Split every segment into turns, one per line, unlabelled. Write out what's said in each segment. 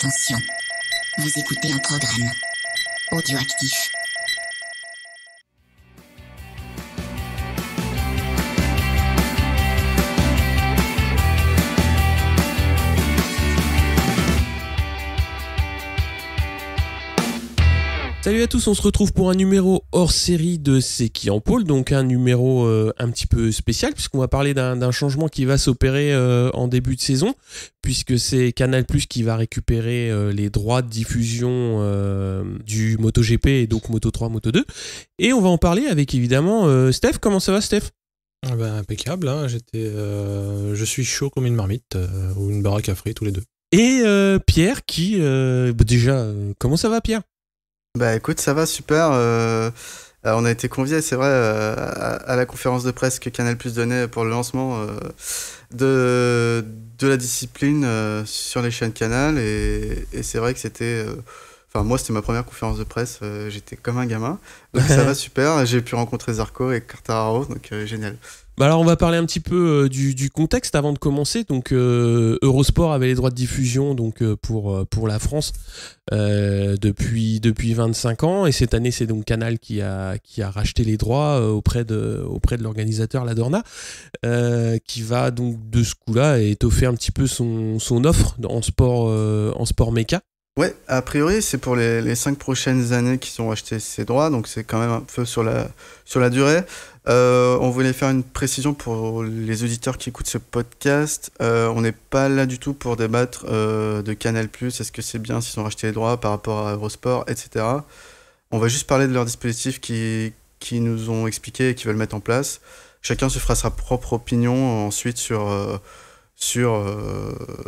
Attention, vous écoutez un programme audioactif.
Salut à tous, on se retrouve pour un numéro hors série de C'est qui en pôle, donc un numéro un petit peu spécial puisqu'on va parler d'un changement qui va s'opérer en début de saison, puisque c'est Canal+ qui va récupérer les droits de diffusion du MotoGP et donc Moto3, Moto2, et on va en parler avec évidemment Steph. Comment ça va, Steph ?
Impeccable, hein. Je suis chaud comme une marmite ou une baraque à frites, tous les deux.
Et Pierre qui... comment ça va, Pierre ?
Bah écoute, ça va super. On a été conviés, c'est vrai, à la conférence de presse que Canal+ donnait pour le lancement de la discipline sur les chaînes Canal, et c'est vrai que c'était... Enfin, moi, c'était ma première conférence de presse, j'étais comme un gamin. Donc ça va super, j'ai pu rencontrer Zarco et Quartararo, donc génial.
Bah alors on va parler un petit peu du contexte avant de commencer. Donc Eurosport avait les droits de diffusion donc pour la France depuis 25 ans, et cette année c'est donc Canal qui a racheté les droits auprès de l'organisateur, la Dorna, qui va donc de ce coup-là étoffer un petit peu son offre en sport méca.
Ouais, a priori c'est pour les 5 prochaines années qu'ils ont acheté ces droits, donc c'est quand même un peu sur la durée. On voulait faire une précision pour les auditeurs qui écoutent ce podcast. On n'est pas là du tout pour débattre de Canal+, est-ce que c'est bien s'ils ont racheté les droits par rapport à Eurosport, etc. On va juste parler de leur dispositif qui nous ont expliqué et qui veulent mettre en place. Chacun se fera sa propre opinion ensuite sur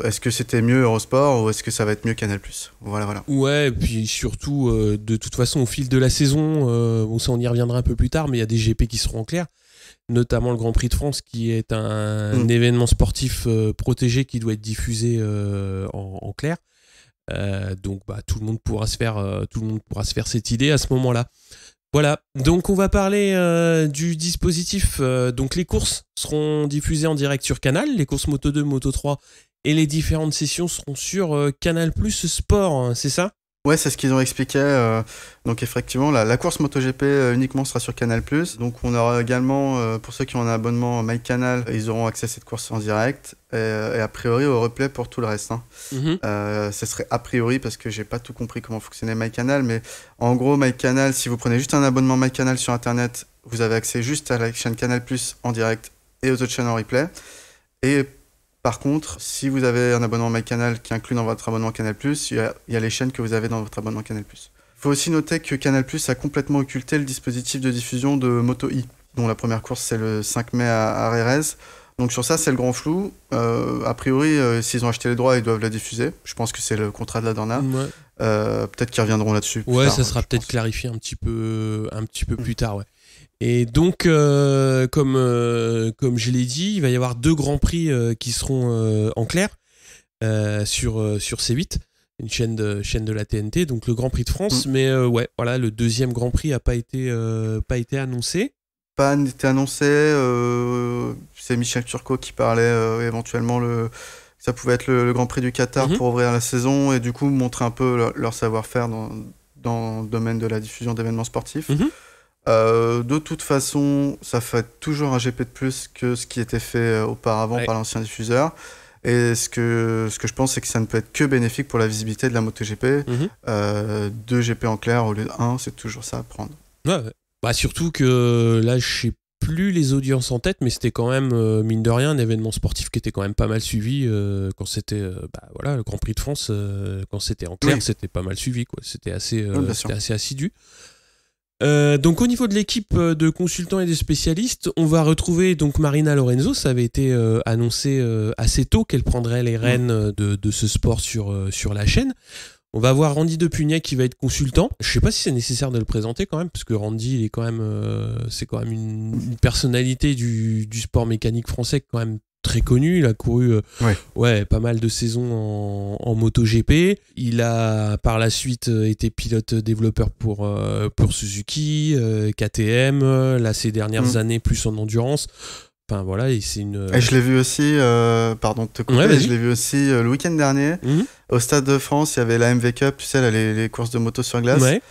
est-ce que c'était mieux Eurosport ou est-ce que ça va être mieux Canal+. Voilà.
Ouais, et puis surtout, de toute façon, au fil de la saison, bon, ça on y reviendra un peu plus tard, mais il y a des GP qui seront en clair, notamment le Grand Prix de France, qui est un événement sportif protégé qui doit être diffusé en clair. Donc tout le monde pourra se faire cette idée à ce moment-là. Voilà, donc on va parler du dispositif. Donc les courses seront diffusées en direct sur Canal, les courses Moto2, Moto3 et les différentes sessions seront sur Canal+ Sport, c'est ça ?
Ouais, c'est ce qu'ils ont expliqué. Donc effectivement, la course MotoGP uniquement sera sur Canal+. Donc on aura également, pour ceux qui ont un abonnement MyCanal, ils auront accès à cette course en direct. Et a priori au replay pour tout le reste. Hein. Ce serait a priori, parce que j'ai pas tout compris comment fonctionnait MyCanal. Mais en gros, MyCanal, si vous prenez juste un abonnement MyCanal sur Internet, vous avez accès juste à la chaîne Canal+ en direct et aux autres chaînes en replay. Et par contre, si vous avez un abonnement MyCanal qui est inclus dans votre abonnement Canal+, il y a les chaînes que vous avez dans votre abonnement Canal+. Il faut aussi noter que Canal+ a complètement occulté le dispositif de diffusion de Moto-E, dont la première course c'est le 5 mai à Jerez. Donc sur ça, c'est le grand flou. A priori, s'ils ont acheté les droits, ils doivent la diffuser. Je pense que c'est le contrat de la Dorna. Ouais. Peut-être qu'ils reviendront là-dessus.
Ouais,
tard,
ça sera peut-être clarifié un petit peu plus tard, ouais. Et donc, comme je l'ai dit, il va y avoir 2 grands prix qui seront en clair sur C8, une chaîne de la TNT, donc le Grand Prix de France. Mais voilà, le deuxième Grand Prix n'a pas été annoncé.
Pas été annoncé. C'est Michel Turcot qui parlait éventuellement ça pouvait être le Grand Prix du Qatar pour ouvrir la saison et du coup montrer un peu leur savoir-faire dans le domaine de la diffusion d'événements sportifs. De toute façon, ça fait toujours un GP de plus que ce qui était fait auparavant par l'ancien diffuseur. Et ce que je pense, c'est que ça ne peut être que bénéfique pour la visibilité de la MotoGP. 2 GP en clair au lieu de 1, c'est toujours ça à prendre. Ouais.
Bah surtout que là, je sais plus les audiences en tête, mais c'était quand même, mine de rien, un événement sportif qui était quand même pas mal suivi quand c'était le Grand Prix de France, quand c'était en clair, c'était pas mal suivi, quoi. C'était assez assidu. Donc au niveau de l'équipe de consultants et de spécialistes, on va retrouver donc Marina Lorenzo. Ça avait été annoncé assez tôt qu'elle prendrait les rênes de ce sport sur la chaîne. On va avoir Randy De Pugnac qui va être consultant. Je sais pas si c'est nécessaire de le présenter quand même, parce que Randy, il est quand même, c'est quand même une personnalité du sport mécanique français quand même très connu. Il a couru pas mal de saisons en MotoGP. Il a par la suite été pilote développeur pour Suzuki, KTM, là ces dernières années plus en endurance. Enfin voilà, et c'est une.
Et je l'ai vu aussi, pardon de te couper,
Ouais,
je l'ai vu aussi le week-end dernier. Au Stade de France, il y avait la MV Cup, tu sais, là, les courses de moto sur glace.
Ouais.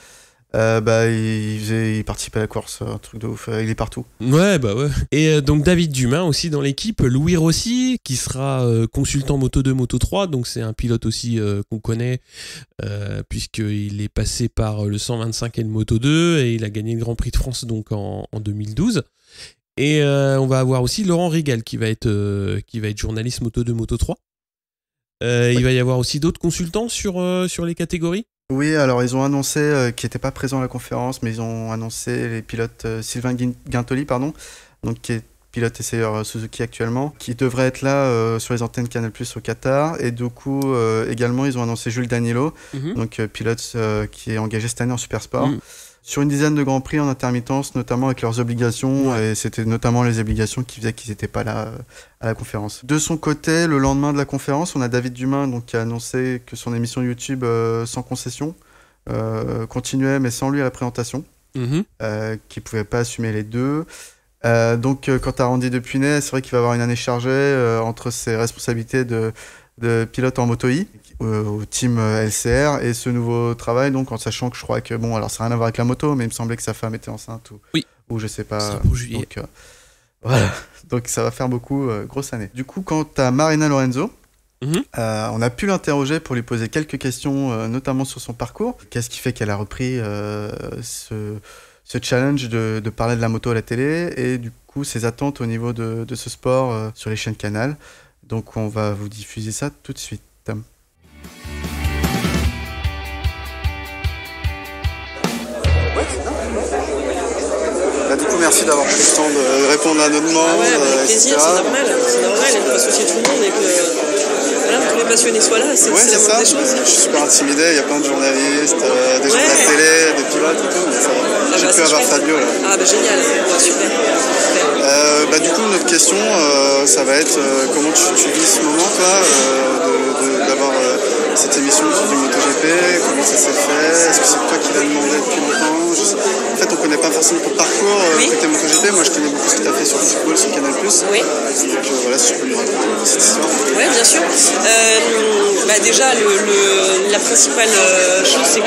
Il participait à la course, un truc de ouf, il est partout.
Ouais, bah ouais. Et donc David Dumain aussi dans l'équipe, Louis Rossi, qui sera consultant Moto 2, Moto 3, donc c'est un pilote aussi qu'on connaît, puisqu'il est passé par le 125 et le Moto 2, et il a gagné le Grand Prix de France donc en 2012. Et on va avoir aussi Laurent Rigal qui va être journaliste Moto 2, Moto 3. Il va y avoir aussi d'autres consultants sur les catégories.
Oui, alors ils ont annoncé, qui n'étaient pas présents à la conférence, mais ils ont annoncé les pilotes Sylvain Guintoli, donc qui est pilote essayeur Suzuki actuellement, qui devrait être là sur les antennes Canal+ au Qatar. Et du coup, également, ils ont annoncé Jules Danilo, donc pilote qui est engagé cette année en Supersport. Sur une dizaine de grands prix en intermittence, notamment avec leurs obligations, et c'était notamment les obligations qui faisaient qu'ils n'étaient pas là à la conférence. De son côté, le lendemain de la conférence, on a David Dumain donc, qui a annoncé que son émission YouTube sans concession continuait, mais sans lui à la présentation, qu'il ne pouvait pas assumer les deux. Donc, quant à Randy Depuynet, c'est vrai qu'il va avoir une année chargée entre ses responsabilités de pilote en Moto E au team LCR et ce nouveau travail, donc en sachant que je crois que bon, alors ça n'a rien à voir avec la moto, mais il me semblait que sa femme était enceinte ou je sais pas.
Pour juillet.
Donc voilà, donc ça va faire beaucoup, grosse année. Du coup, quant à Marina Lorenzo, on a pu l'interroger pour lui poser quelques questions, notamment sur son parcours. Qu'est-ce qui fait qu'elle a repris ce challenge de parler de la moto à la télé et du coup ses attentes au niveau de ce sport sur les chaînes Canal. Donc on va vous diffuser ça tout de suite. Du coup, merci d'avoir pris le temps de répondre à nos demandes.
Avec plaisir, c'est normal, il faut associer tout le monde et que voilà, tous les passionnés soient là, c'est la moindre des choses.
Je suis super intimidé, il y a plein de journalistes, des gens de la télé, des pilotes et tout, mais j'ai pu avoir Fabio là.
Ah bah génial, super.
Du coup, notre question, ça va être comment tu vis ce moment, toi, d'avoir cette émission sur du MotoGP, comment ça s'est fait, est-ce que c'est toi qui l'as demandé depuis longtemps? En fait, on connaît pas forcément ton parcours côté MotoGP, moi je connais beaucoup ce que tu as fait sur le football, sur Canal+. Oui. Donc voilà, si tu peux lui raconter cette histoire.
Oui, bien sûr. Déjà, la principale chose, c'est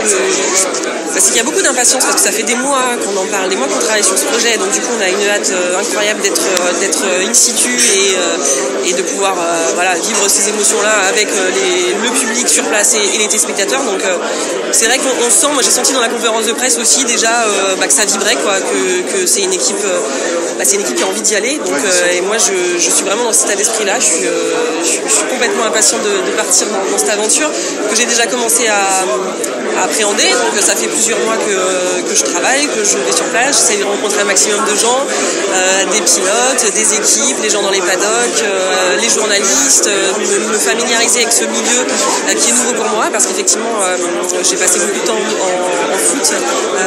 qu'il y a beaucoup d'impatience parce que ça fait des mois qu'on en parle, des mois qu'on travaille sur ce projet, donc du coup on a une hâte incroyable d'être in situ et de pouvoir vivre ces émotions-là avec le public sur place et les téléspectateurs. Donc c'est vrai qu'on sent, moi j'ai senti dans la conférence de presse aussi déjà que ça vibrait, quoi, que c'est une équipe qui a envie d'y aller. Donc, et moi je suis vraiment dans cet état d'esprit-là. Je suis complètement impatient de partir dans cette aventure que j'ai déjà commencé à appréhender. Donc ça fait plusieurs mois que je travaille, que je vais sur place, j'essaie de rencontrer un maximum de gens, des pilotes, des équipes, les gens dans les paddocks, les journalistes, me familiariser avec ce milieu qui est nouveau pour moi parce qu'effectivement j'ai passé beaucoup de temps en foot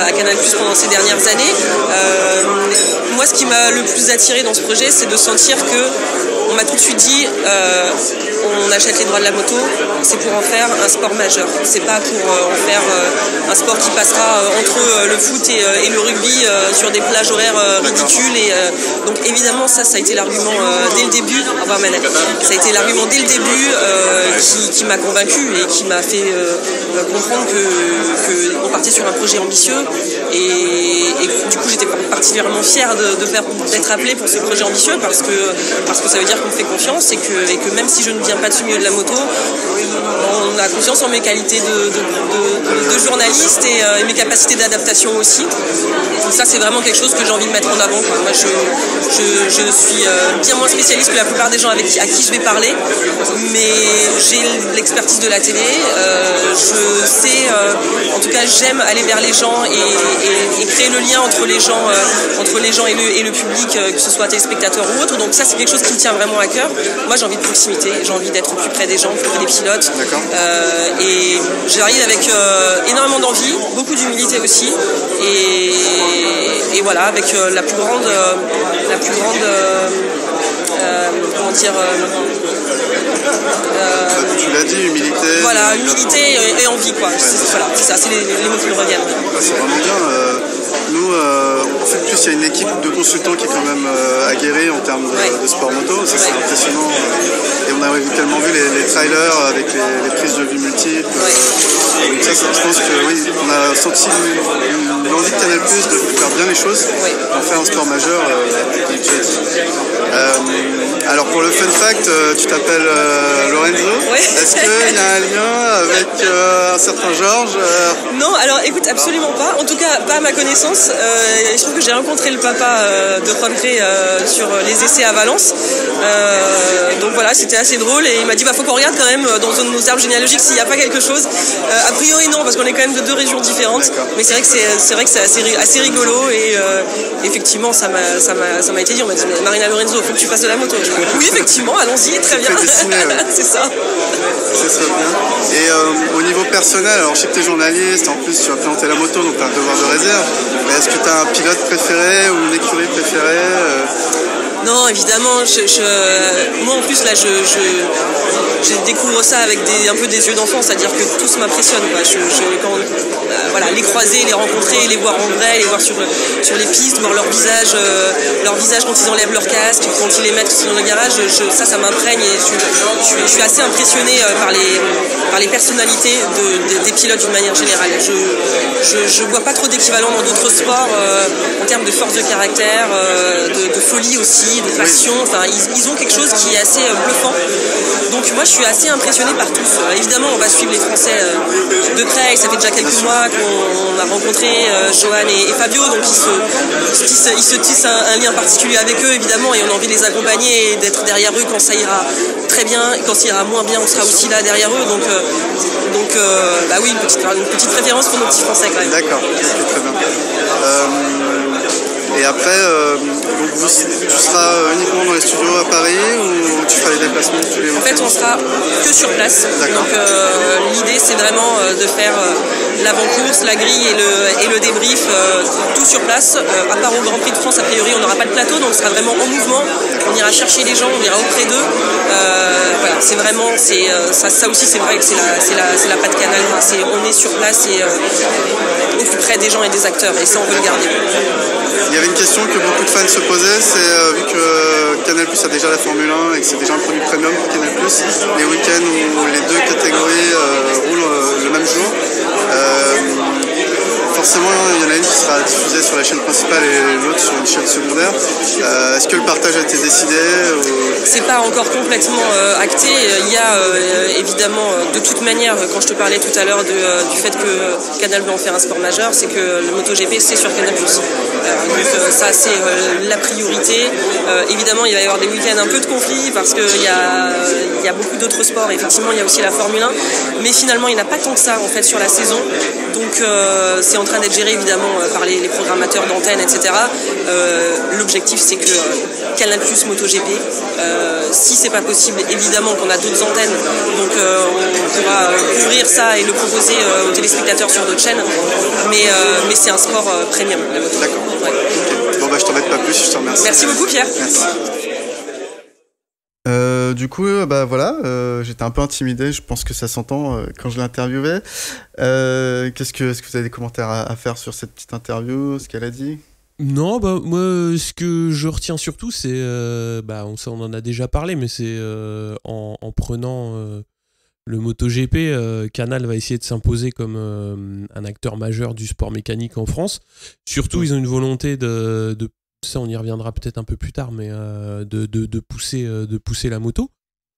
à Canal+ pendant ces dernières années. Moi ce qui m'a le plus attiré dans ce projet, c'est de sentir que on m'a tout de suite dit on achète les droits de la moto, c'est pour en faire un sport majeur. C'est pas pour en faire un sport qui passera entre le foot et le rugby sur des plages horaires ridicules. Et donc évidemment ça a été l'argument dès le début. Ça a été l'argument dès le début qui m'a convaincu et qui m'a fait comprendre que on partait sur un projet ambitieux. Et du coup j'étais particulièrement fière d'être appelée pour ce projet ambitieux parce que ça veut dire qu'on me fait confiance et que même si je ne viens pas de ce milieu de la moto, on a confiance en mes qualités de journaliste et mes capacités d'adaptation aussi. Donc ça c'est vraiment quelque chose que j'ai envie de mettre en avant. Moi je suis bien moins spécialiste que la plupart des gens à qui je vais parler, mais j'ai l'expertise de la télé. Je sais, en tout cas j'aime aller vers les gens et créer le lien entre les gens et le public, que ce soit téléspectateurs ou autres. Donc ça c'est quelque chose qui me tient vraiment à cœur. Moi j'ai envie de proximité, j'ai envie d'être plus près des gens, plus près des pilotes. Et j'arrive avec énormément d'envie, beaucoup d'humilité aussi, et voilà, avec la plus grande comment dire
tu l'as dit, humilité.
Voilà, humilité et envie, quoi. C'est ça, c'est les mots qui me reviennent.
C'est vraiment bien. Nous, en fait, plus il y a une équipe de consultants qui est quand même aguerrie en termes de sport moto. Ça, c'est impressionnant. Et on a tellement vu les trailers avec les prises de vue multiples. Donc ça, je pense que oui, on a senti l'envie de Canal+ de faire bien les choses, d'en faire un sport majeur, comme tu as dit. Alors pour le fun fact, tu t'appelles Lorenzo.
Oui.
Est-ce qu'il y a un lien avec un certain Georges
Non, alors écoute, absolument pas. En tout cas, pas à ma connaissance. Je trouve que j'ai rencontré le papa de Juan Cré sur les essais à Valence. Donc voilà, c'était assez drôle et il m'a dit faut qu'on regarde quand même dans nos arbres généalogiques s'il n'y a pas quelque chose. A priori non, parce qu'on est quand même de 2 régions différentes. Mais c'est vrai que c'est assez rigolo et effectivement ça m'a été dit. On m'a dit Marina Lorenzo, faut que tu fasses de la moto. Oui, effectivement, allons-y, très bien. C'est ça.
C'est ça bien. Et au niveau personnel, alors je sais que tu es journaliste, en plus tu vas planter la moto, donc tu as un devoir de réserve. Mais est-ce que tu as un pilote préféré ou une écurie préférée
Non, évidemment, moi en plus là je découvre ça avec un peu des yeux d'enfant, c'est-à-dire que tout ça m'impressionne. Voilà, les croiser, les rencontrer, les voir en vrai, les voir sur les pistes, voir leur visage quand ils enlèvent leur casque, quand ils les mettent dans le garage, ça m'imprègne et je suis assez impressionné par les personnalités des pilotes d'une manière générale. Je vois pas trop d'équivalent dans d'autres sports en termes de force de caractère, de folie aussi, de passion. Enfin, ils ont quelque chose qui est assez bluffant. Donc moi je suis assez impressionnée par tous. Évidemment on va suivre les Français de près. Ça fait déjà quelques mois qu'on a rencontré Johan et Fabio, donc ils se tissent un lien particulier avec eux évidemment et on a envie de les accompagner et d'être derrière eux quand ça ira très bien, et quand ça ira moins bien on sera aussi là derrière eux. Donc oui, une petite préférence pour nos petits Français quand même.
D'accord, très bien. Et après, donc tu seras uniquement dans les studios à Paris ou tu feras les déplacements tous les week-ends ?
En fait, on sera que sur place.
D'accord.
Donc l'idée, c'est vraiment de faire l'avant-course, la grille et le débrief, tout sur place. À part au Grand Prix de France, a priori, on n'aura pas de plateau, donc on sera vraiment en mouvement. On ira chercher les gens, on ira auprès d'eux. Voilà, c'est vraiment, ça aussi, c'est vrai que c'est la patte Canal. On est sur place et au plus près des gens et des acteurs, et ça, on veut le garder.
Il y avait une question que beaucoup de fans se posaient, c'est vu que Canal+ a déjà la Formule 1 et que c'est déjà un produit premium pour Canal+, les week-ends où les 2 catégories roulent le même jour, forcément il y en a une qui sera diffusée sur la chaîne principale et l'autre sur une chaîne secondaire. Est-ce que le partage a été décidé
C'est pas encore complètement acté. Il y a évidemment, de toute manière, quand je te parlais tout à l'heure du fait que Canal veut en faire un sport majeur, c'est que le MotoGP c'est sur Canal+. Donc ça c'est la priorité. Évidemment il va y avoir des week-ends un peu de conflit parce qu'il y a beaucoup d'autres sports. Effectivement il y a aussi la Formule 1, mais finalement il n'y en a pas tant que ça en fait sur la saison. Donc c'est en train d'être géré évidemment par les programmateurs d'antennes, etc. L'objectif c'est que Canal+ MotoGP, si c'est pas possible, évidemment qu'on a d'autres antennes, donc on pourra couvrir ça et le proposer aux téléspectateurs sur d'autres chaînes, mais c'est un sport premium, la moto.
D'accord. Ouais. Okay. Bon je t'embête pas plus, je te remercie.
Merci beaucoup Pierre.
Merci. Du coup, voilà, j'étais un peu intimidé, je pense que ça s'entend quand je l'interviewais. Est-ce que vous avez des commentaires à faire sur cette petite interview, ce qu'elle a dit ?
Non, moi, ce que je retiens surtout, c'est, on en a déjà parlé, mais c'est en prenant le MotoGP, Canal va essayer de s'imposer comme un acteur majeur du sport mécanique en France. Surtout, ils ont une volonté de ça, on y reviendra peut-être un peu plus tard, mais de pousser la moto.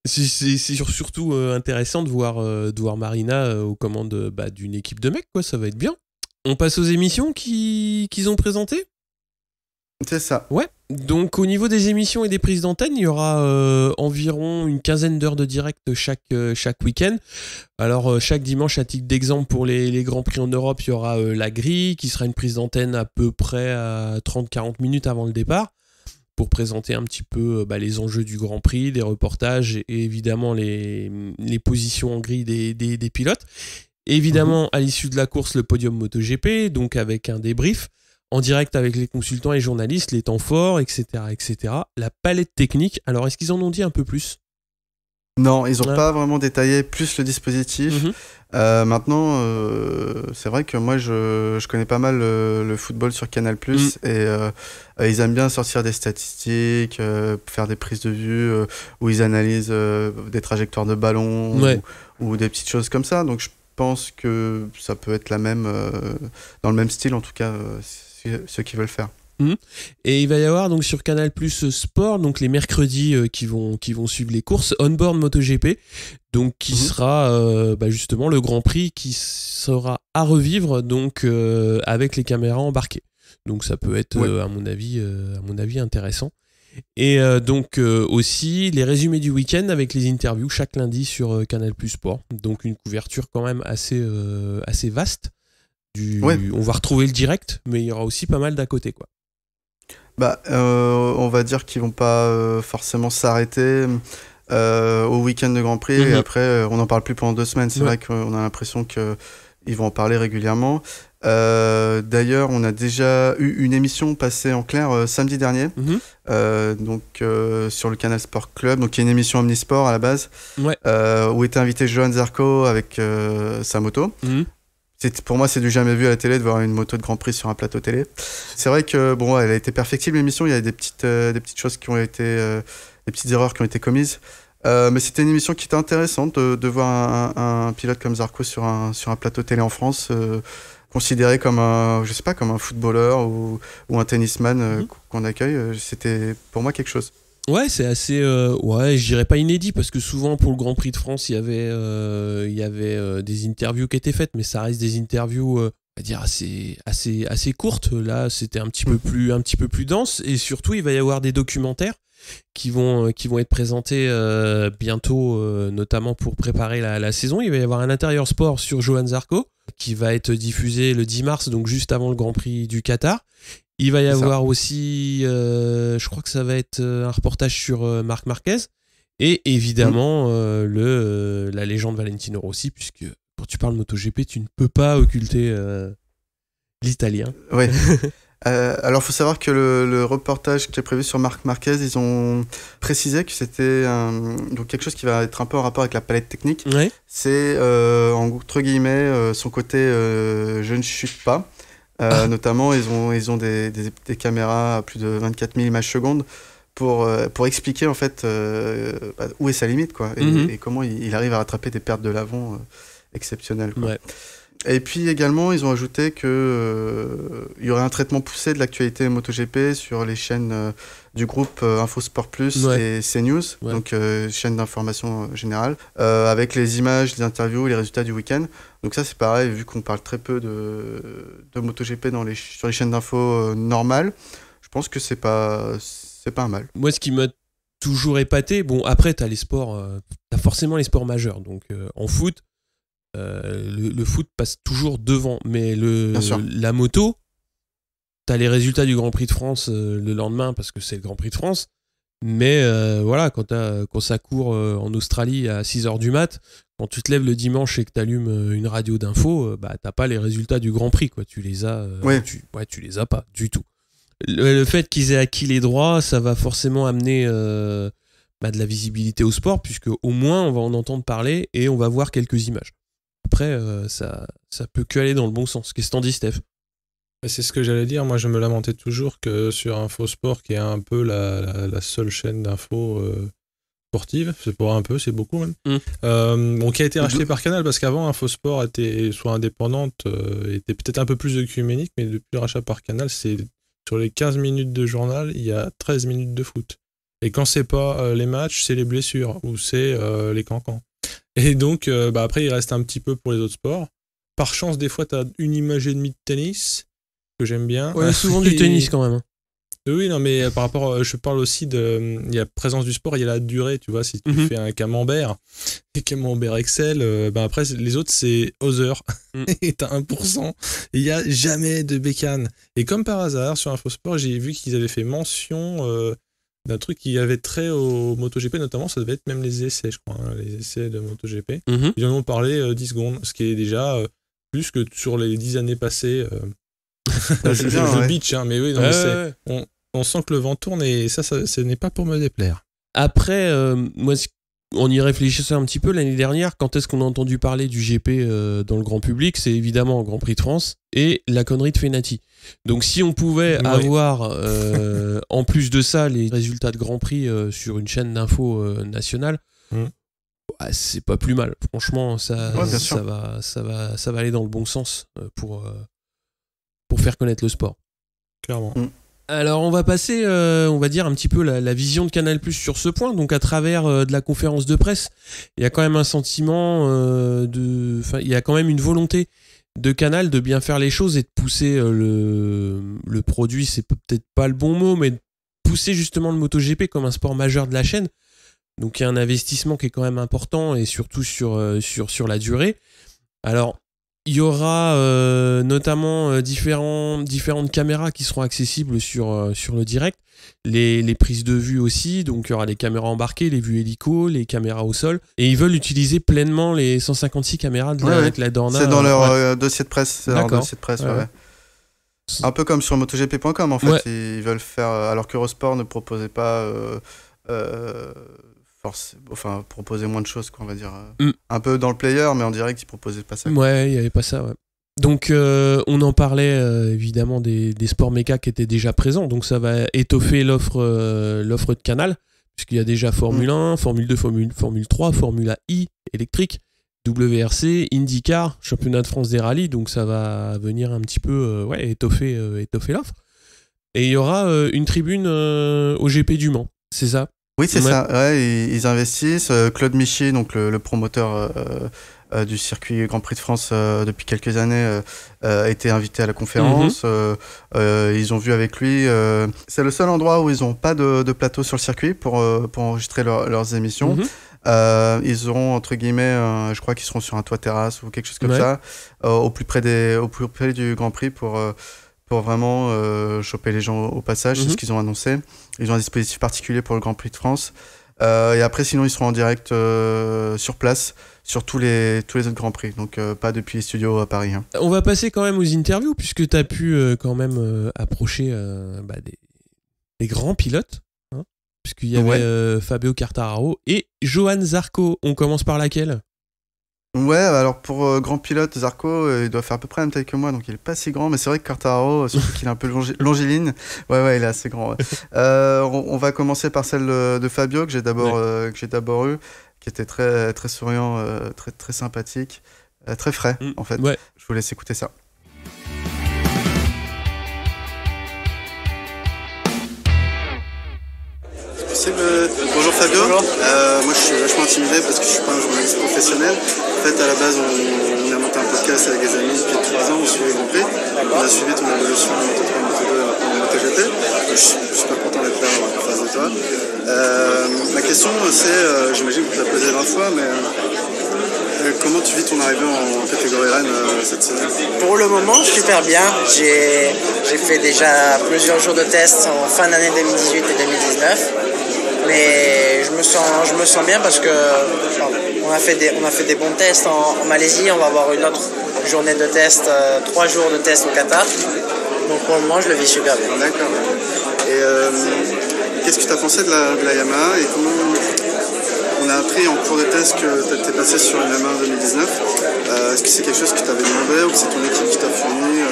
C'est surtout intéressant de voir Marina aux commandes d'une équipe de mecs, quoi. Ça va être bien. On passe aux émissions qu'ils ont présentées.
C'est ça.
Ouais. Donc au niveau des émissions et des prises d'antenne, il y aura environ une quinzaine d'heures de direct chaque week-end. Alors chaque dimanche, à titre d'exemple, pour les Grands Prix en Europe, il y aura la grille qui sera une prise d'antenne à peu près à 30-40 minutes avant le départ pour présenter un petit peu les enjeux du Grand Prix, des reportages et évidemment les positions en grille des pilotes. Évidemment, à l'issue de la course, le podium MotoGP, donc avec un débrief en direct avec les consultants et journalistes, les temps forts, etc., etc. La palette technique. Alors, est-ce qu'ils en ont dit un peu plus ?
Non, ils n'ont pas vraiment détaillé plus le dispositif. Maintenant, c'est vrai que moi, je connais pas mal le football sur Canal+, et ils aiment bien sortir des statistiques, faire des prises de vue où ils analysent des trajectoires de ballon ou des petites choses comme ça. Donc, je pense que ça peut être la même, dans le même style, en tout cas, ceux qui veulent faire.
Et il va y avoir donc sur Canal+ Sport, donc les mercredis qui vont suivre les courses, On-Board MotoGP, donc qui sera justement le Grand Prix qui sera à revivre donc avec les caméras embarquées. Donc ça peut être à mon avis intéressant. Et donc aussi les résumés du week-end avec les interviews chaque lundi sur Canal+ Sport. Donc une couverture quand même assez vaste. On va retrouver le direct, mais il y aura aussi pas mal d'à côté, quoi.
On va dire qu'ils vont pas forcément s'arrêter au week-end de Grand Prix et après on n'en parle plus pendant 2 semaines. C'est vrai qu'on a l'impression qu'ils vont en parler régulièrement. D'ailleurs, on a déjà eu une émission passée en clair samedi dernier, sur le Canal Sport Club, donc qui est une émission omnisport à la base, où était invité Johan Zarco avec sa moto. Pour moi, c'est du jamais vu à la télé de voir une moto de Grand Prix sur un plateau télé. C'est vrai que elle a été perfectible l'émission. Il y a des petites choses qui ont été, des petites erreurs qui ont été commises. Mais c'était une émission qui était intéressante de voir un pilote comme Zarco sur un plateau télé en France, considéré comme comme un footballeur ou un tennisman qu'on accueille. C'était pour moi quelque chose.
Ouais, c'est assez, je dirais pas inédit parce que souvent pour le Grand Prix de France, il y avait des interviews qui étaient faites, mais ça reste des interviews, on va dire assez courtes. Là, c'était un petit peu plus dense, et surtout, il va y avoir des documentaires qui vont être présentés bientôt, notamment pour préparer la saison. Il va y avoir un intérieur sport sur Johan Zarco qui va être diffusé le 10 mars, donc juste avant le Grand Prix du Qatar. Il va y avoir aussi, je crois que ça va être un reportage sur Marc Marquez et évidemment la légende Valentino Rossi, puisque quand tu parles MotoGP, tu ne peux pas occulter l'italien.
Oui. Alors, il faut savoir que le reportage qui est prévu sur Marc Marquez, ils ont précisé que c'était donc quelque chose qui va être un peu en rapport avec la palette technique.
Ouais.
C'est, entre guillemets, son côté je ne chute pas. Notamment, ils ont des caméras à plus de 24 000 images secondes pour expliquer en fait où est sa limite, quoi, et comment il arrive à rattraper des pertes de l'avant exceptionnelles, quoi. Ouais. Et puis également, ils ont ajouté que il y aurait un traitement poussé de l'actualité MotoGP sur les chaînes du groupe Infosport Plus et CNews, donc chaîne d'information générale, avec les images, les interviews et les résultats du week-end. Donc ça, c'est pareil, vu qu'on parle très peu de MotoGP sur les chaînes d'infos normales, je pense que c'est pas un mal.
Moi, ce qui m'a toujours épaté, bon, après, t'as forcément les sports majeurs, donc en foot, le foot passe toujours devant, mais la moto, t'as les résultats du Grand Prix de France le lendemain parce que c'est le Grand Prix de France, mais quand ça court en Australie à 6h du mat, quand tu te lèves le dimanche et que t'allumes une radio d'info, t'as pas les résultats du Grand Prix, quoi. Tu les as tu les as pas du tout. Le fait qu'ils aient acquis les droits, ça va forcément amener de la visibilité au sport, puisque au moins on va en entendre parler et on va voir quelques images. Après, ça peut que aller dans le bon sens. Qu'est-ce que t'en dis, Steph ?
C'est ce que j'allais dire. Moi, je me lamentais toujours que sur Infosport, qui est un peu la seule chaîne d'infos sportive, c'est pas un peu, c'est beaucoup même, qui a été racheté par Canal, parce qu'avant, Infosport était soit indépendante, était peut-être un peu plus œcuménique, mais depuis le rachat par Canal, c'est sur les 15 minutes de journal, il y a 13 minutes de foot. Et quand c'est pas les matchs, c'est les blessures, ou c'est les cancans. Et donc, après, il reste un petit peu pour les autres sports. Par chance, des fois, t'as une image et demie de tennis, que j'aime bien.
Ouais, souvent du tennis quand même.
Oui, non, mais par rapport, je parle aussi il y a la présence du sport, il y a la durée, tu vois, si tu fais un camembert, et camembert Excel, après, les autres, c'est Other, et t'as 1%, et il n'y a jamais de bécane. Et comme par hasard, sur Infosport, j'ai vu qu'ils avaient fait mention d'un truc qui avait trait au MotoGP, notamment, ça devait être même les essais, je crois, les essais de MotoGP. Ils en ont parlé 10 secondes, ce qui est déjà plus que sur les 10 années passées. Je bitch, hein, mais oui, non, on sent que le vent tourne, et ça ce n'est pas pour me déplaire.
Après, moi, en y réfléchissant un petit peu, l'année dernière, quand est-ce qu'on a entendu parler du GP dans le grand public? C'est évidemment au Grand Prix de France et la connerie de Fenati. Donc si on pouvait avoir, en plus de ça, les résultats de Grand Prix sur une chaîne d'info nationale, c'est pas plus mal. Franchement, ça va aller dans le bon sens pour faire connaître le sport.
Clairement.
Alors on va passer, on va dire un petit peu la vision de Canal+ sur ce point. Donc à travers de la conférence de presse, il y a quand même un sentiment il y a quand même une volonté de Canal de bien faire les choses et de pousser le produit, c'est peut-être pas le bon mot, mais de pousser justement le MotoGP comme un sport majeur de la chaîne. Donc il y a un investissement qui est quand même important et surtout sur la durée. Alors il y aura notamment différentes caméras qui seront accessibles sur le direct, les prises de vue aussi, donc il y aura les caméras embarquées, les vues hélico, les caméras au sol, et ils veulent utiliser pleinement les 156 caméras avec la Dorna.
C'est dans leur dossier de presse, ouais. Un peu comme sur MotoGP.com en fait, ils veulent faire, alors qu'Eurosport ne proposait pas... proposer moins de choses, quoi, on va dire. Un peu dans le player, mais en direct, ils proposaient pas ça.
Ouais, il n'y avait pas ça, ouais. Donc, on en parlait évidemment des sports méca qui étaient déjà présents, donc ça va étoffer l'offre de Canal, puisqu'il y a déjà Formule 1, Formule 2, Formule 3, Formule I électrique, WRC, IndyCar, Championnat de France des rallyes, donc ça va venir un petit peu étoffer l'offre. Et il y aura une tribune au GP du Mans, c'est ça?
Oui, c'est ça. Ouais, ils investissent. Claude Michi, donc le promoteur du circuit Grand Prix de France depuis quelques années, a été invité à la conférence. Ils ont vu avec lui. C'est le seul endroit où ils n'ont pas de plateau sur le circuit pour enregistrer leurs émissions. Ils auront, entre guillemets, je crois qu'ils seront sur un toit terrasse ou quelque chose comme ça, au plus près du Grand Prix pour vraiment choper les gens au passage. C'est ce qu'ils ont annoncé. Ils ont un dispositif particulier pour le Grand Prix de France. Et après, sinon, ils seront en direct sur place sur tous les autres Grands Prix. Donc, pas depuis les studios à Paris. Hein.
On va passer quand même aux interviews, puisque tu as pu quand même approcher des grands pilotes. Hein, puisqu'il y avait Fabio Quartararo et Johann Zarco. On commence par laquelle ?
Ouais, alors pour grand pilote, Zarco, il doit faire à peu près la même taille que moi, donc il est pas si grand, mais c'est vrai que Quartararo, surtout qu'il est un peu longiligne, ouais, il est assez grand. Ouais. On va commencer par celle de Fabio, que j'ai d'abord eu, qui était très, très souriant, très, très sympathique, très frais, en fait. Ouais. Je vous laisse écouter ça. Bonjour Fabio. Bonjour. Moi je suis vachement intimidé parce que je suis pas un journaliste professionnel. En fait à la base on a monté un podcast avec des amis depuis 3 ans, on suit les Grands Prix. On a suivi ton évolution en Moto3, Moto2 en MotoGP. Je suis super content d'être là en face de toi. Ma question c'est, j'imagine que tu l'as posé 20 fois, mais comment tu vis ton arrivée en catégorie Rennes cette saison ?
Pour le moment, super bien. J'ai fait déjà plusieurs jours de tests en fin d'année 2018 et 2019. Mais je me sens bien parce que on a fait des bons tests en Malaisie. On va avoir une autre journée de test, 3 jours de test au Qatar. Donc pour le moment, je le vis super bien.
D'accord. Et qu'est-ce que tu as pensé de la Yamaha et comment... On a appris en cours de test que tu étais passé sur une Yamaha en 2019. Est-ce que c'est quelque chose que tu avais demandé ou que c'est ton équipe qui t'a fourni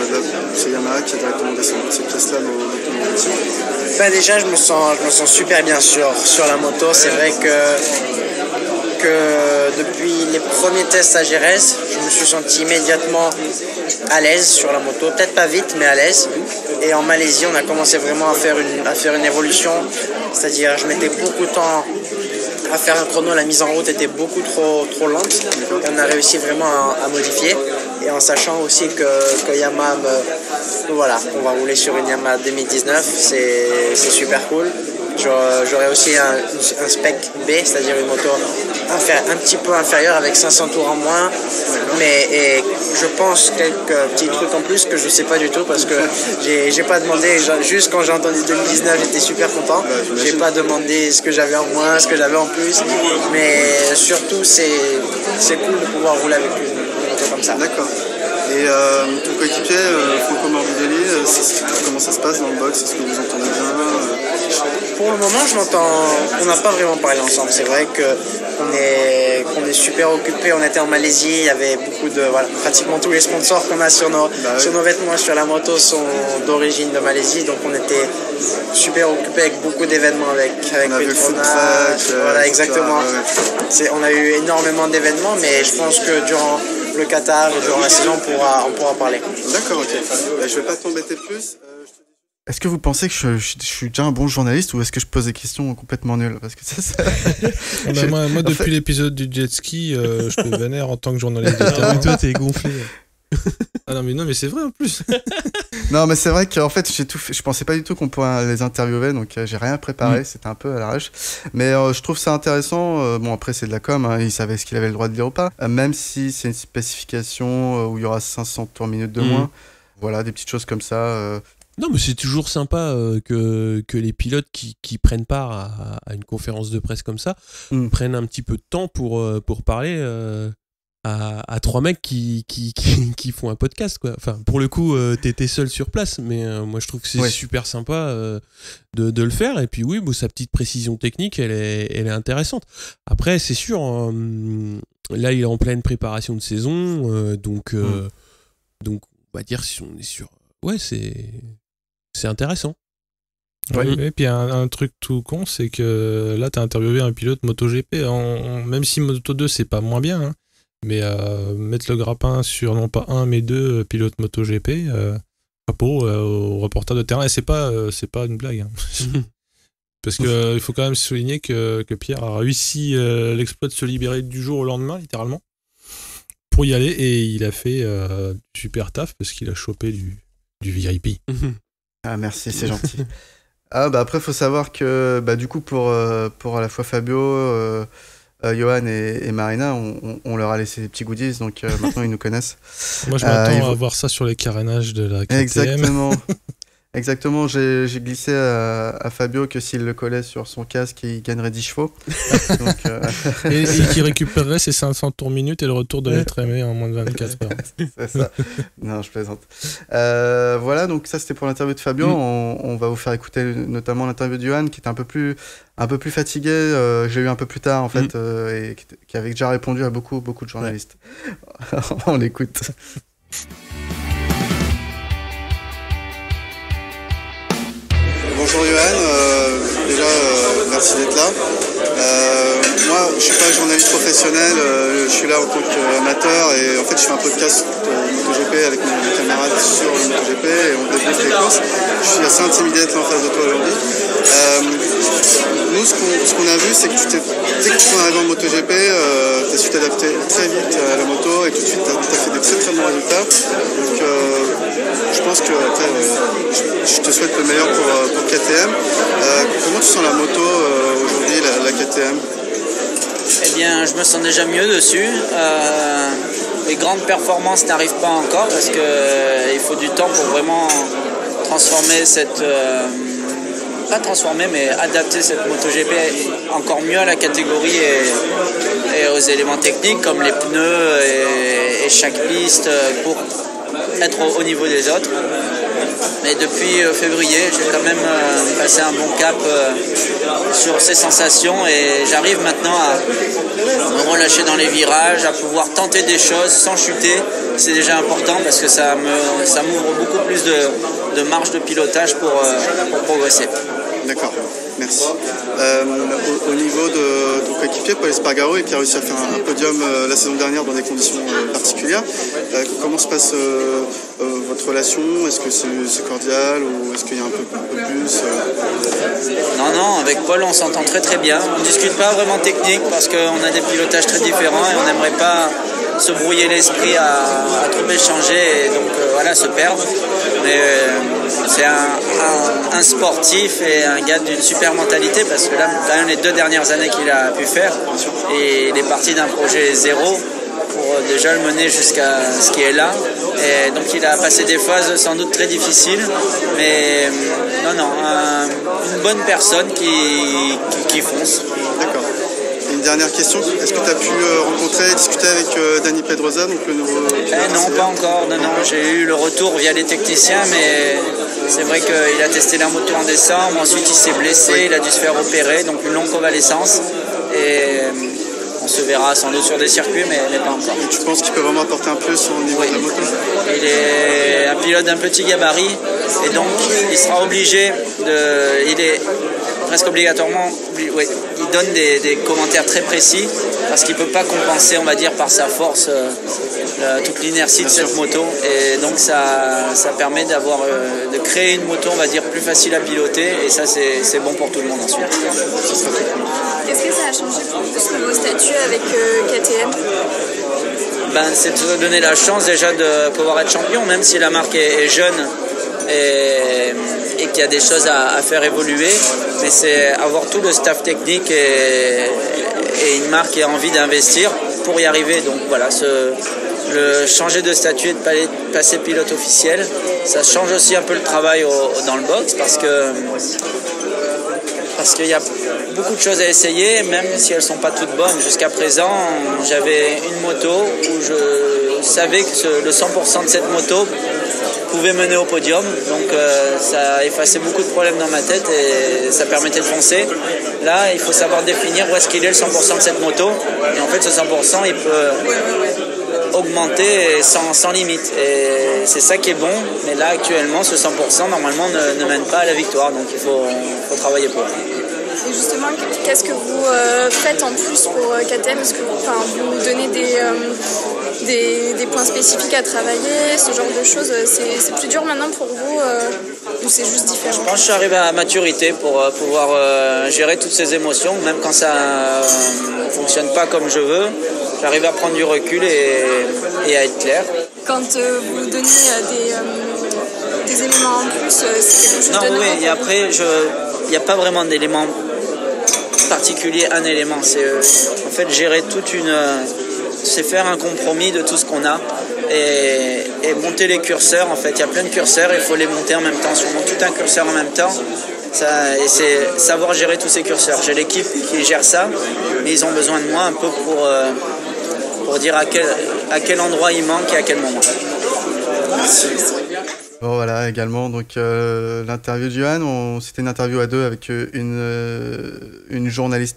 c'est Yamaha qui a directement descendu de ces pièces-là dans ton équipe ?
Déjà, je me sens super bien sur la moto. C'est vrai que depuis les premiers tests à Jerez, je me suis senti immédiatement à l'aise sur la moto. Peut-être pas vite, mais à l'aise. Et en Malaisie, on a commencé vraiment à faire une évolution. C'est-à-dire, je mettais beaucoup de temps à faire un chrono, la mise en route était beaucoup trop lente. Et on a réussi vraiment à modifier. Et en sachant aussi que Yamaha, voilà, on va rouler sur une Yamaha 2019, c'est super cool. J'aurai aussi un spec B, c'est-à-dire une moto un petit peu inférieure avec 500 tours en moins. Mais je pense quelques petits trucs en plus que je sais pas du tout parce que j'ai pas demandé. Juste quand j'ai entendu 2019, j'étais super content. J'ai pas demandé ce que j'avais en moins, ce que j'avais en plus. Mais surtout, c'est cool de pouvoir rouler avec une moto comme ça.
D'accord. Et ton coéquipier, Franco Morbidelli, comment ça se passe dans le box ? Est-ce que vous entendez bien ?
Pour le moment, on n'a pas vraiment parlé ensemble. C'est vrai qu'on est super occupés. On était en Malaisie, il y avait beaucoup de, pratiquement tous les sponsors qu'on a sur nos vêtements, sur la moto sont d'origine de Malaisie. Donc on était super occupés avec beaucoup d'événements avec Petronas. Voilà, exactement. On a eu énormément d'événements, mais je pense que durant le Qatar et durant la saison, on pourra parler.
D'accord, ok. Je vais pas t'embêter plus. Est-ce que vous pensez que je suis déjà un bon journaliste ou est-ce que je pose des questions complètement nulles? Parce que ça...
moi depuis l'épisode du jet ski, je te vénère en tant que journaliste de terrain.
Toi, t'es gonflé.
Ah non mais c'est vrai en plus.
Non mais c'est vrai qu'en fait j'ai tout fait. Je pensais pas du tout qu'on pourrait les interviewer, donc j'ai rien préparé, c'était un peu à l'arrache. Mais je trouve ça intéressant. Bon après c'est de la com, hein, il savait ce qu'il avait le droit de dire ou pas. Même si c'est une spécification où il y aura 500 tours minutes de moins. Voilà, des petites choses comme ça.
Non, mais c'est toujours sympa que les pilotes qui prennent part à une conférence de presse comme ça prennent un petit peu de temps pour parler à trois mecs qui font un podcast, quoi. Enfin, pour le coup, t'étais seul sur place, mais moi je trouve que c'est super sympa de le faire. Et puis oui, sa petite précision technique, elle est intéressante. Après, c'est sûr, là il est en pleine préparation de saison, donc on va dire si on est sur... Ouais, c'est intéressant.
Ouais, et puis un truc tout con, c'est que là t'as interviewé un pilote MotoGP, même si Moto2 c'est pas moins bien, hein, mais mettre le grappin sur non pas un mais deux pilotes MotoGP, chapeau au reporter de terrain, et c'est pas une blague, hein. Parce que il faut quand même souligner que Pierre a réussi l'exploit de se libérer du jour au lendemain, littéralement, pour y aller, et il a fait du super taf parce qu'il a chopé du VIP.
Ah merci, c'est gentil. Après faut savoir que du coup pour à la fois Fabio, Johan et Marina, on leur a laissé des petits goodies, donc maintenant ils nous connaissent.
Moi je m'attends à voir ça sur les carénages de la KTM.
Exactement, j'ai glissé à Fabio que s'il le collait sur son casque, il gagnerait 10 chevaux. Donc,
et qui récupérerait ses 500 tours minutes et le retour de l'être aimé en moins de 24 heures.
C'est ça. Non, je plaisante. Voilà, donc ça c'était pour l'interview de Fabio. On va vous faire écouter notamment l'interview de Johan qui était un peu plus fatigué. J'ai eu un peu plus tard en fait, et qui avait déjà répondu à beaucoup de journalistes. Ouais. On l'écoute. Bonjour Johan, déjà merci d'être là. Moi je suis pas journaliste professionnel, je suis là en tant qu'amateur et en fait je fais un podcast MotoGP avec mes camarades sur le MotoGP et on débriefe les courses. Je suis assez intimidé d'être là en face de toi aujourd'hui. Nous ce qu'on a vu c'est que dès que tu es arrivé en MotoGP, tu as su t'adapter très vite à la moto et tout de suite tu as fait des très bons résultats. Donc je pense que je te souhaite le meilleur pour KTM. Comment tu sens la moto aujourd'hui, la KTM?
Eh bien, je me sens déjà mieux dessus. Les grandes performances n'arrivent pas encore parce qu'il faut du temps pour vraiment transformer mais adapter cette MotoGP encore mieux à la catégorie et aux éléments techniques comme les pneus et chaque piste pour être au niveau des autres. Mais depuis février, j'ai quand même passé un bon cap sur ces sensations et j'arrive maintenant à me relâcher dans les virages, à pouvoir tenter des choses sans chuter. C'est déjà important parce que ça m'ouvre beaucoup plus de marge de pilotage pour progresser. D'accord, merci. Au niveau de ton coéquipier, Paul Espargaro, qui a réussi à faire un podium la saison dernière dans des conditions particulières, comment se passe votre relation? Est-ce que c'est cordial ou est-ce qu'il y a un peu plus Non, avec Paul on s'entend très bien. On ne discute pas vraiment technique parce qu'on a des pilotages très différents et on n'aimerait pas se brouiller l'esprit à trop échanger et donc se perdre. Mais c'est un sportif et un gars d'une super mentalité parce que là, quand même les 2 dernières années qu'il a pu faire, et il est parti d'un projet zéro pour déjà le mener jusqu'à ce qui est là. Et donc il a passé des phases sans doute très difficiles, mais une bonne personne qui fonce. D'accord. Et une dernière question, est-ce que tu as pu rencontrer et discuter avec Dani Pedrosa, donc le nouveau... Non, pas encore. Non, j'ai eu le retour via les techniciens, mais C'est vrai qu'il a testé la moto en décembre, ensuite il s'est blessé, il a dû se faire opérer, donc une longue convalescence. Et on se verra sans doute sur des circuits, mais pas encore.
Et tu penses qu'il peut vraiment apporter un plus au niveau de la moto ?
Il est un pilote d'un petit gabarit, et donc il sera obligé il est presque obligatoirement, il donne des commentaires très précis, parce qu'il ne peut pas compenser, on va dire, par sa force toute l'inertie de cette moto, et donc ça permet de créer une moto, on va dire, plus facile à piloter, et ça c'est bon pour tout le monde ensuite.
Qu'est-ce que ça a changé pour vous ce nouveau statut avec KTM ?
C'est de donner la chance déjà de pouvoir être champion, même si la marque est jeune et qu'il y a des choses à faire évoluer, mais c'est avoir tout le staff technique et une marque qui a envie d'investir pour y arriver. Donc voilà, le changer de statut et de passer pilote officiel, ça change aussi un peu le travail dans le box, parce qu'il y a beaucoup de choses à essayer, même si elles ne sont pas toutes bonnes. Jusqu'à présent, j'avais une moto où je savais que le 100% de cette moto pouvait mener au podium. Donc ça effaçait beaucoup de problèmes dans ma tête et ça permettait de foncer. Là, il faut savoir définir où est-ce qu'il est le 100% de cette moto. Et en fait, ce 100%, il peut augmenter sans limite. Et c'est ça qui est bon. Mais là, actuellement, ce 100%, normalement, ne mène pas à la victoire. Donc il faut travailler pour.
Et justement, qu'est-ce que vous faites en plus pour KTM ? Est-ce que vous donnez des points spécifiques à travailler, ce genre de choses ? C'est plus dur maintenant pour vous ou c'est juste différent ?
Je pense que je suis arrivé à maturité pour pouvoir gérer toutes ces émotions, même quand ça ne fonctionne pas comme je veux. J'arrive à prendre du recul et à être clair.
Quand vous donnez des éléments en plus, c'est quelque chose de nouveau ?
Oui, et après, il n'y a pas vraiment d'éléments particulier, un élément. C'est en fait gérer c'est faire un compromis de tout ce qu'on a et monter les curseurs. En fait, il y a plein de curseurs, il faut les monter en même temps. Si on monte tout un curseur en même temps, et c'est savoir gérer tous ces curseurs. J'ai l'équipe qui gère ça, mais ils ont besoin de moi un peu pour dire à quel endroit il manque et à quel moment.
Merci. Bon, voilà, également, donc l'interview de Johan, c'était une interview à deux avec une journaliste,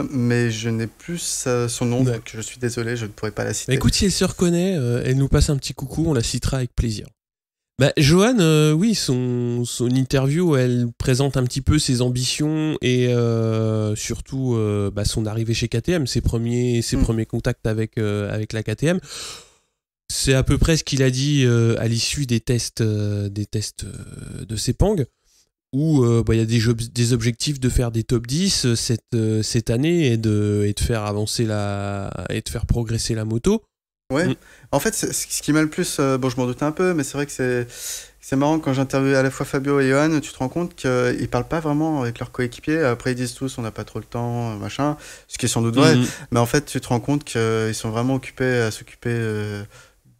mais je n'ai plus son nom, donc je suis désolé, je ne pourrais pas la citer.
Écoute, si elle se reconnaît, elle nous passe un petit coucou, on la citera avec plaisir. Johan, oui, son interview, elle présente un petit peu ses ambitions et surtout son arrivée chez KTM, ses premiers contacts avec la KTM. C'est à peu près ce qu'il a dit à l'issue des tests de Sepang, où il y a des objectifs de faire des top 10 cette année et de faire avancer et de faire progresser la moto.
Ouais. En fait, ce qui m'a le plus, je m'en doutais un peu, mais c'est vrai que c'est marrant quand j'interviewe à la fois Fabio et Johan, tu te rends compte qu'ils parlent pas vraiment avec leurs coéquipiers. Après, ils disent tous on n'a pas trop le temps, machin, ce qui est sans doute vrai. Mais en fait, tu te rends compte qu'ils sont vraiment occupés à s'occuper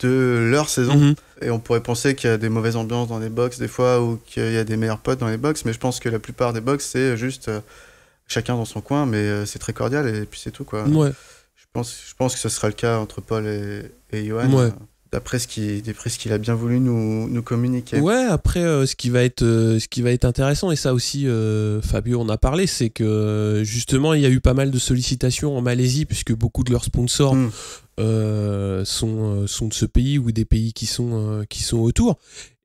de leur saison. Et on pourrait penser qu'il y a des mauvaises ambiances dans les box des fois, ou qu'il y a des meilleurs potes dans les box, mais je pense que la plupart des box c'est juste chacun dans son coin, mais c'est très cordial et puis c'est tout, quoi.
Ouais.
Je pense que ce sera le cas entre Paul et Johan,
ouais.
D'après ce qu'il a bien voulu nous communiquer.
Ouais, après ce qui va être intéressant, et ça aussi Fabio en a parlé, c'est que justement il y a eu pas mal de sollicitations en Malaisie, puisque beaucoup de leurs sponsors sont de ce pays ou des pays qui sont autour.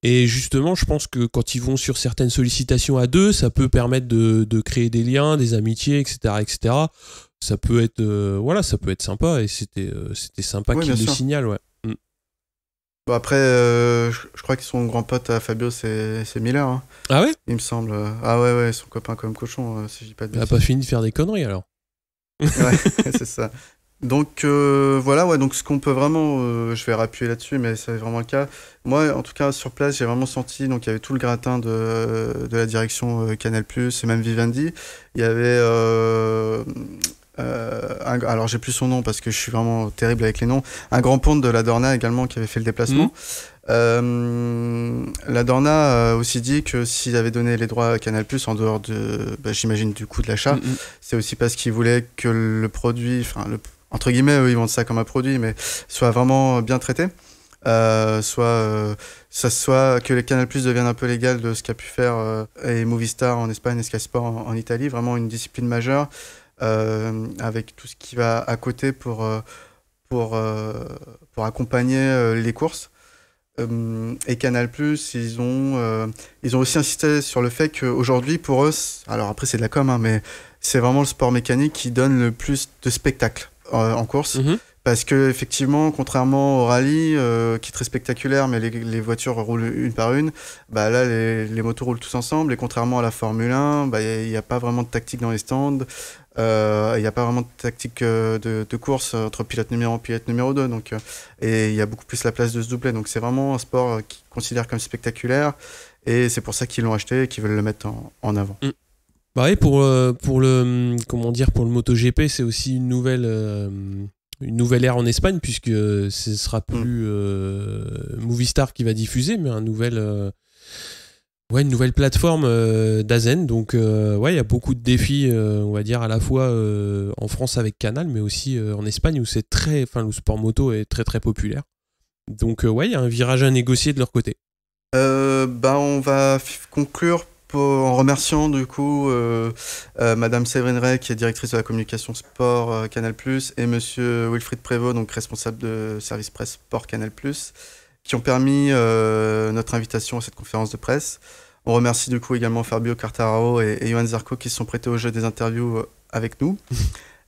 Et justement, je pense que quand ils vont sur certaines sollicitations à deux, ça peut permettre de créer des liens, des amitiés, etc., etc. Ça peut être sympa, et c'était sympa qu'il le signale, ouais.
Bon, après, je crois que son grand pote à Fabio, c'est Miller. Hein.
Ah ouais ?
Il me semble. Ah ouais, son copain comme cochon, si je dis pas de bêtises.
Il a pas fini de faire des conneries, alors.
Ouais, c'est ça. Donc voilà, ouais, donc ce qu'on peut vraiment, je vais appuyer là-dessus, mais c'est vraiment le cas. Moi, en tout cas, sur place, j'ai vraiment senti, donc il y avait tout le gratin de la direction Canal+, et même Vivendi. Il y avait... alors j'ai plus son nom parce que je suis vraiment terrible avec les noms, un grand ponte de la Dorna également qui avait fait le déplacement. La Dorna a aussi dit que s'ils avaient donné les droits à Canal+, en dehors de, j'imagine, du coût de l'achat, c'est aussi parce qu'ils voulaient que le produit, entre guillemets, eux, ils vendent ça comme un produit, mais soit vraiment bien traité. soit que les Canal+ deviennent un peu l'égal de ce qu'a pu faire et Movistar en Espagne et Sky Sport en Italie, vraiment une discipline majeure avec tout ce qui va à côté pour accompagner les courses. Et Canal+, ils ont aussi insisté sur le fait qu'aujourd'hui, pour eux, alors après c'est de la com, hein, mais c'est vraiment le sport mécanique qui donne le plus de spectacle en course. Parce que effectivement, contrairement au rallye, qui est très spectaculaire, mais les voitures roulent une par une, bah là les motos roulent tous ensemble. Et contrairement à la Formule 1, bah il n'y a pas vraiment de tactique dans les stands. Il n'y a pas vraiment de tactique de course entre pilote numéro 1 et pilote numéro 2. Donc, et il y a beaucoup plus la place de se doubler. Donc c'est vraiment un sport qu'ils considèrent comme spectaculaire. Et c'est pour ça qu'ils l'ont acheté et qu'ils veulent le mettre en avant.
Bah oui, pour le MotoGP, c'est aussi une nouvelle ère en Espagne, puisque ce sera plus Movistar qui va diffuser, mais une nouvelle plateforme d'Azen. Donc il y a beaucoup de défis, on va dire, à la fois en France avec Canal, mais aussi en Espagne où le sport moto est très très populaire. Donc il y a un virage à négocier de leur côté.
On va conclure en remerciant du coup Madame Séverine Rey, qui est directrice de la communication sport Canal+, et Monsieur Wilfried Prévost, donc responsable de service presse sport Canal+, qui ont permis notre invitation à cette conférence de presse. On remercie du coup également Fabio Quartararo et Johan Zarco qui se sont prêtés au jeu des interviews avec nous.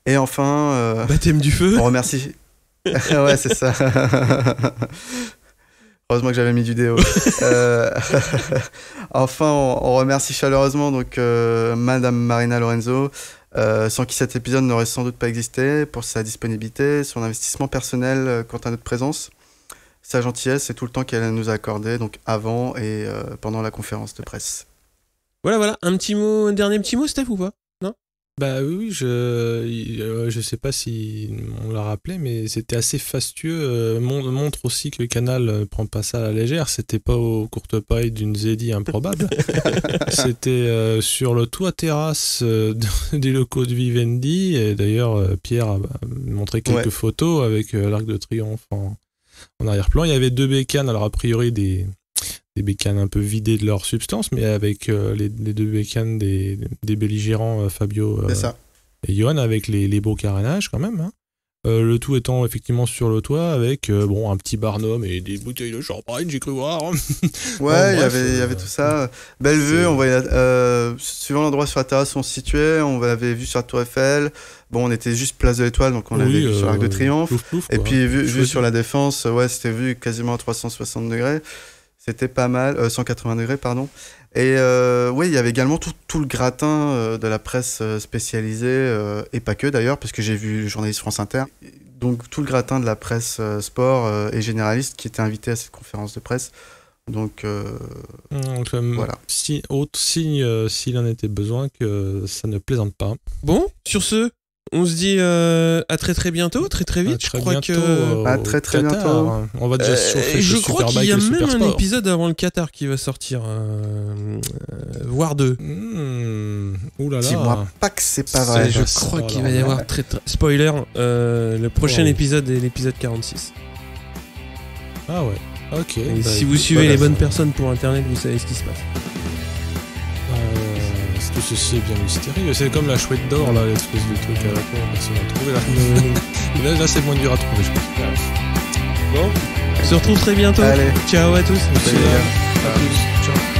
Et enfin...
baptême du feu.
On remercie... ouais, c'est ça. Heureusement que j'avais mis du déo. Enfin, on remercie chaleureusement donc Madame Marina Lorenzo, sans qui cet épisode n'aurait sans doute pas existé, pour sa disponibilité, son investissement personnel quant à notre présence, sa gentillesse et tout le temps qu'elle nous a accordé, donc avant et pendant la conférence de presse.
Voilà. Un dernier petit mot, Steph, ou pas? Non?
Bah oui, je sais pas si on l'a rappelé, mais c'était assez fastueux. Montre aussi que Canal prend pas ça à la légère. C'était pas aux courtes pailles d'une Zeddy improbable. C'était sur le toit terrasse des locaux de Vivendi. Et d'ailleurs, Pierre a montré quelques photos avec l'Arc de Triomphe en arrière-plan. Il y avait 2 bécanes, alors a priori des bécanes un peu vidées de leur substance, mais avec les 2 bécanes des belligérants Fabio et Johan, avec les beaux carénages quand même. Hein. Le tout étant effectivement sur le toit avec un petit barnum et des bouteilles de champagne, j'ai cru voir.
Ouais, il y avait tout ça. Belle vue, on voyait, suivant l'endroit sur la terrasse où on se situait, on avait vu sur la Tour Eiffel. Bon, on était juste place de l'Étoile, donc on avait vu sur l'Arc de Triomphe. Et puis vu sur la Défense, c'était vu quasiment à 360 degrés. C'était pas mal, 180 degrés, pardon. Et il y avait également tout le gratin de la presse spécialisée, et pas que d'ailleurs, parce que j'ai vu le journaliste France Inter. Donc tout le gratin de la presse sport et généraliste qui était invité à cette conférence de presse. Donc voilà.
Autre signe, s'il en était besoin, que ça ne plaisante pas.
Bon, sur ce, on se dit à très très bientôt, très vite. Je crois que
à très très bientôt.
On va déjà surfer.
Je crois qu'il y a même un épisode avant le Qatar qui va sortir, voire 2.
Oulala.
Dis-moi pas que c'est pas vrai.
Je crois qu'il va y avoir spoiler. Le prochain épisode est l'épisode 46.
Ah ouais. Ok.
Et si vous suivez les bonnes personnes pour Internet, vous savez ce qui se passe.
Tout ceci est bien mystérieux. C'est comme la chouette d'or, là, l'espèce de truc à la con, personne n'a trouvé. Là, c'est moins dur à trouver, je pense.
Bon, on se retrouve très bientôt.
Allez.
Ciao à tous.
À plus. Ciao.